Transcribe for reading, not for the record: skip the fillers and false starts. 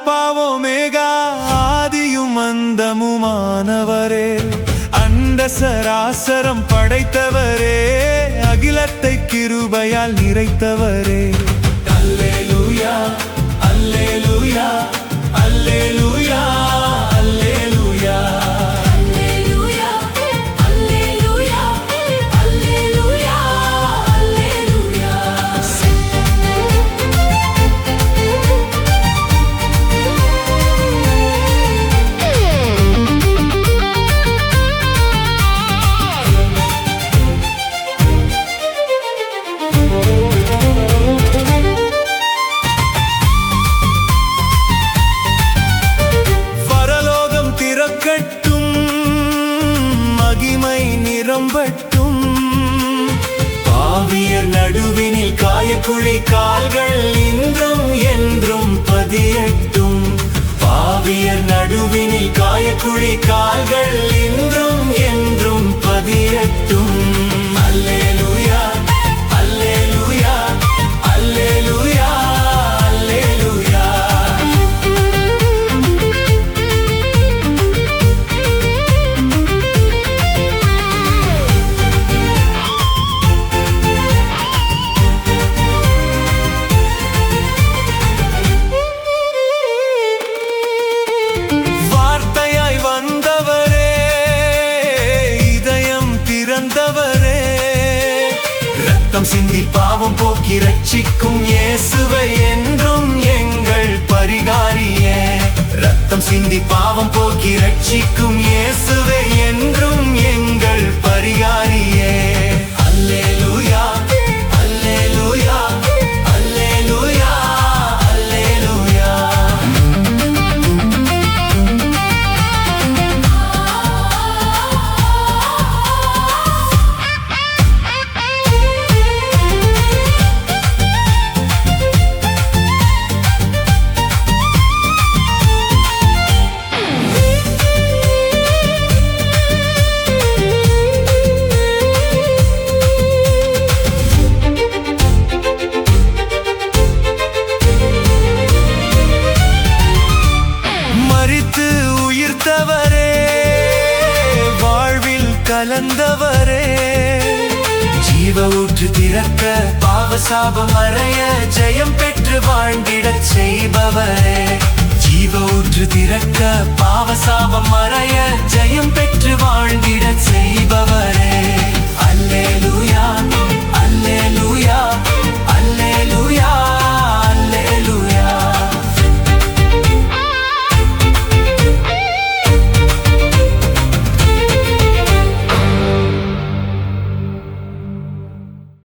அல்பாவோமேகா ஆதியும் அந்தமுமானவரே, அண்ட சராசரம் படைத்தவரே, அகிலத்தை கிருபையால் நிறைத்தவரே. அல்லேலூயா அல்லேலூயா அல்லேலூயா அல்லேலூயா அல்லேலூயா அல்லேலூயா அல்லேலூயா அல்லேலூயா. பரலோகம் திறக்கட்டும், மகிமை நிரம்பட்டும், பாவியர் நடுவினில் காயக்குழி கால்கள் இன்றும் என்றும் பதியட்டும். பாவியர் நடுவினில் காயக்குழி கால்கள் இன்றும் என்றும் பதியட்டும். அல்லேலூயா அல்லேலூயா அல்லேலூயா அல்லேலூயா. வார்த்தையாய் வந்தவரே, இதயம் திறந்தவரே, ரத்தம் சிந்தி பாவம் போக்கி ரட்சிக்கும் இயேசுவை என்றும் எங்கள் பரிகாரியே. ரத்தம் சிந்தி பாவம் போக்கி ரட்சிக்கும் இயேசுவை என்றும் எங்கள் பரிகாரியே. அல்லேலூயா அல்லேலூயா அல்லேலூயா அல்லேலூயா. மரித்து உயிர்த்தவரே, வாழ்வில் கலந்தவரே, ஜீவ ஊற்று திறக்க பாவசாபம் அறைய ஜெயம் பெற்று வாழ்ந்திடச் செய்பவரே. ஜீவ ஊற்று திறக்க பாவசாபம் அறைய ஜெயம்